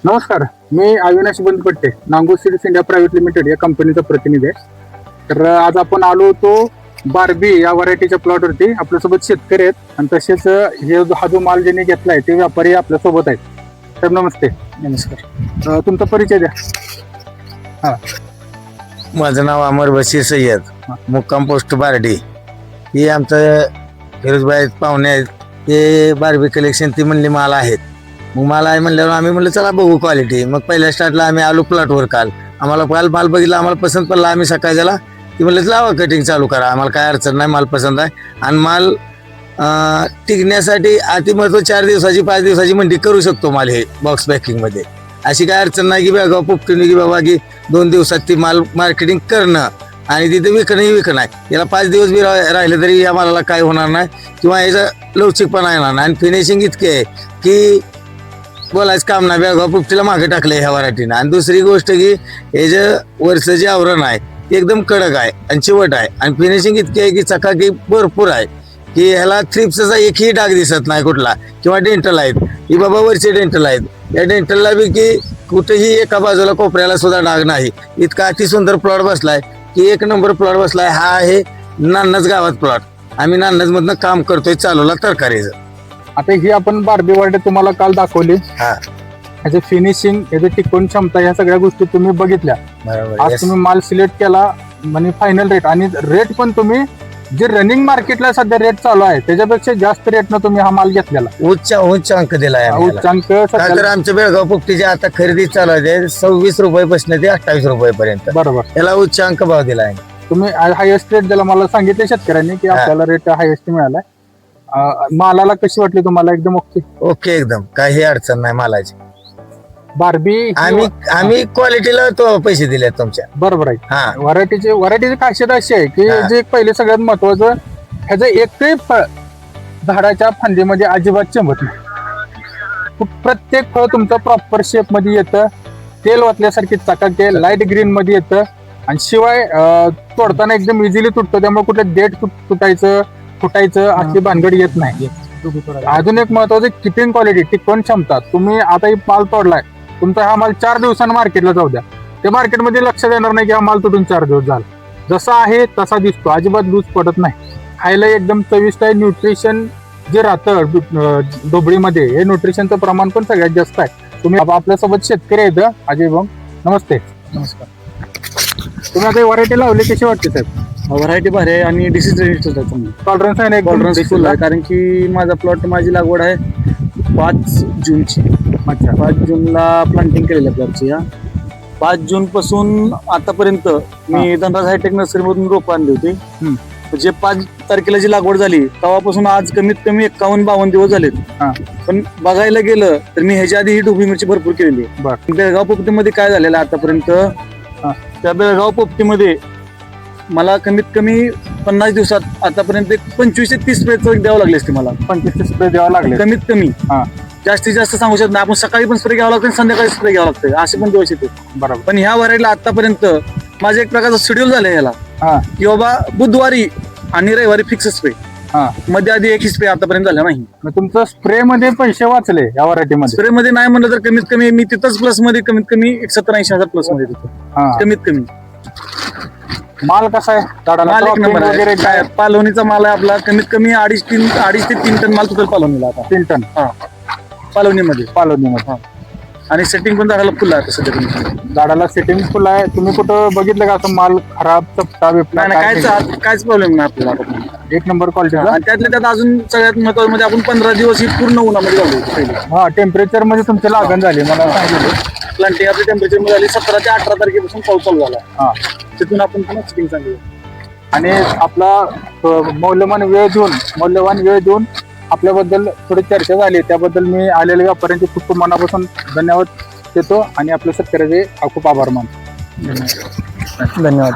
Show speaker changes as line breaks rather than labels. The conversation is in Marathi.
नमस्कार, मी अविनाश बंदपट्टे, नांगो सिरीज इंडिया प्रायव्हेट लिमिटेड या कंपनीचा प्रतिनिधी आहे. तर आज आपण आलो होतो बार्बी या व्हरायटीच्या प्लॉटवरती. आपल्यासोबत शेतकरी आहेत आणि तसेच हा जो माल ज्यांनी घेतलाय ते व्यापारी आपल्यासोबत आहेत. तर नमस्ते.
नमस्कार.
तुमचा परिचय द्या. हा,
माझं नाव अमर बशीर सय्यद, मुक्काम पोस्ट बारडी. ही आमचं फिरोजबाई पाहुणे आहेत. ते बार्बी कलेक्शन ती म्हणली माल आहेत. मग मला आहे म्हणल्यावर आम्ही म्हणलं चला बघू क्वालिटी. मग पहिल्या स्टार्टला आम्ही आलो प्लॉटवर. काल आम्हाला माल बघितला, आम्हाला पसंत पडला. आम्ही सकाळी त्याला ती म्हणलं लावा कटिंग चालू करा, आम्हाला काय अडचण नाही, माल पसंत आहे. आणि माल टिकण्यासाठी अति महत्व 4 दिवसाची 5 दिवसाची मंडी करू शकतो माल हे बॉक्स पॅकिंगमध्ये. अशी काय अडचण नाही की बेळगाव पोपटीने की बाबा की 2 दिवसात ती माल मार्केटिंग करणं आणि तिथे विकणं आहे. याला 5 दिवस बी राहिले तरी या मालाला काय होणार नाही किंवा याचा लवचिकपणा येणार नाही. आणि फिनिशिंग इतकी आहे की बोलायचं काम नाही. बेळगाव पोपटीला मागे टाकले ह्या व्हरायटीनं. आणि दुसरी गोष्ट की हे जे वरचं जे आवरण आहे ते एकदम कडक आहे आणि चिवट आहे. आणि फिनिशिंग इतकी आहे की चकाकी भरपूर आहे की ह्याला थ्रिप्सचा एकही डाग दिसत नाही कुठला. किंवा डेंटल आहेत, ही बाबा वरचे डेंटल आहेत. या डेंटलला बी की कुठेही एका बाजूला कोपऱ्याला सुद्धा डाग नाही. इतका अतिसुंदर प्लॉट बसलाय की 1 नंबर प्लॉट बसलाय. हा आहे नान्नज गावात प्लॉट. आम्ही नान्नज मधनं काम करतोय चालवला तरकारीचं.
आता ही आपण बार्बी व्हरायटी तुम्हाला काल दाखवली.
हा
याचे फिनिशिंग, याची टिकवून क्षमता, या सगळ्या गोष्टी तुम्ही बघितल्या.
बरोबर.
आज तुम्ही माल सिलेक्ट केला म्हणजे फायनल रेट, आणि रेट पण तुम्ही जे रनिंग मार्केटला सध्या रेट चालू आहे त्याच्यापेक्षा जास्त रेटनं तुम्ही हा माल घेतलेला.
उच्च अंक दिलाय आम्ही याला.
उच्चांक
का
सध्या-
तर आमच्या बेळगाव पोपटीची आता खरेदी चालू आहे 26 रुपयापासून ते 28 रुपयापर्यंत.
बरोबर.
याला उच्च अंक भाव दिलाय.
तुम्ही हायेस्ट रेट ज्याला मला सांगितले शेतकऱ्यांनी की आपल्याला रेट हायेस्ट मिळालाय. मालाला कशी वाटली तुम्हाला? एकदम ओके.
ओके, एकदम काही अडचण नाही मालाची.
बार्बी
आम्ही क्वालिटीला तो पैसे दिले तुमच्या.
बरोबर आहे.
हा
व्हरायटीची खासियत अशी आहे की
हा.
जे पहिले सगळ्यात महत्वाचं, ह्याचं एकही फळ झाडाच्या फांदीमध्ये अजिबात चमत नाही. प्रत्येक फळ तुमचं प्रॉपर शेप मध्ये येतं, तेल वाटल्यासारखी चकाके लाईट ग्रीन मध्ये येतं. आणि शिवाय तोडताना एकदम इझिली तुटतं, त्यामुळे कुठे देठ फुटायचं अशी भानगड येत नाही. अजून एक महत्वाचं किपिंग क्वालिटी, टिकवण क्षमता. तुम्ही आता ही माल तोडलाय, तुमचा हा माल 4 दिवसांनी मार्केटला जाऊ द्या, ते मार्केटमध्ये लक्षात येणार नाही की हा माल तुटून 4 दिवस झाला. जसा आहे तसा दिसतो, अजिबात लूज पडत नाही. खायला एकदम चविष्ट आहे. न्यूट्रिशन जे राहतं ढोबळीमध्ये, हे न्यूट्रिशनचं प्रमाण पण सगळ्यात जास्त आहे. तुम्ही आपल्यासोबत शेतकरी आहेत अजय भाऊ. नमस्ते.
नमस्कार.
तुम्ही आता व्हरायटी लावली, कशी वाटते साहेब?
व्हरायटी भारी आहे आणि डिसीज रेजिस्टर आहे चांगली.
टॉलरन्स आहे ना?
टॉलरन्स फुल आहे, कारण की माझा प्लॉट, माझी लागवड आहे 5 जूनची.
अच्छा.
5 जूनला प्लांटिंग केलेल्या प्लॉटची. 5 जून पासून आतापर्यंत मी धनराज हायटेक नर्सरी मधून रोपं आणली होती. म्हणजे 5 तारखेला जी लागवड झाली तेव्हापासून आज कमीत कमी 51-52 दिवस झालेत. पण बघायला गेलं तर मी ह्याच्या आधी ही ढोबळी मिरची भरपूर केलेली आहे. बेळगाव पोपटीमध्ये काय झालेलं आहे आतापर्यंत, त्या बेळगाव पोपटीमध्ये मला कमीत कमी 50 दिवसात आतापर्यंत 25 ते 30 स्प्रे द्यावं लागले असते मला.
25 स्प्रे द्यावा लागले
कमीत कमी.
हा.
जास्तीत जास्त सांगू शकत नाही आपण. सकाळी पण स्प्रे घ्यावं लागतं आणि संध्याकाळी स्प्रे घ्यावं लागतं, असे पण दिवस येते.
बरोबर.
पण ह्या व्हरायटीला आतापर्यंत माझं एक प्रकारचं शेड्यूल झालंय याला की बाबा बुधवारी आणि रविवारी फिक्स स्प्रे. मध्ये आधी एकही स्प्रे आतापर्यंत झाला नाही.
मग तुमचं स्प्रे मध्ये पैसे वाचले या व्हरायटी मध्ये?
स्प्रे मध्ये नाही म्हणलं तर कमीत कमी मी तिथंच प्लस मध्ये कमीत कमी 70-80 हजार प्लस मध्ये तिथं कमीत कमी.
माल कसा आहे?
माल एक नंबर
वगैरे
आहे.
काय?
पालवणीचा माल आहे आपला. कमीत कमी 2.5 ते 3 टन माल तुझं पालवणीला आता.
3 टन
पालवणीमध्ये. आणि सेटिंग पण झाडाला फुल आहे सध्या. तुम्ही
झाडाला सेटिंग फुल आहे. तुम्ही कुठं बघितलं का असं माल खराब, चपटा, बिपटा?
काहीच प्रॉब्लेम नाही आपल्याला.
1 नंबर क्वालिटी.
आणि त्यातल्या त्यात अजून सगळ्यात महत्वाचं म्हणजे आपण 15 दिवस ही पूर्ण उन्हामध्ये घालू.
टेम्परेचर मध्ये तुमची लागण झाली मला सांगितलं.
प्लांटिंग आपल्या टेम्परेचर मध्ये झाली 17 ते 18 तारखेपासून पाऊस चालू झाला. तिथून आपण पुन्हा सेटिंग चांगली.
आणि आपला मौल्यवान वेळ देऊन आपल्याबद्दल थोडी चर्चा झाली, त्याबद्दल मी आलेल्या व्यापाऱ्यांचे खूप मनापासून धन्यवाद देतो आणि आपल्या शेतकऱ्याचे खूप आभार मानतो.
धन्यवाद.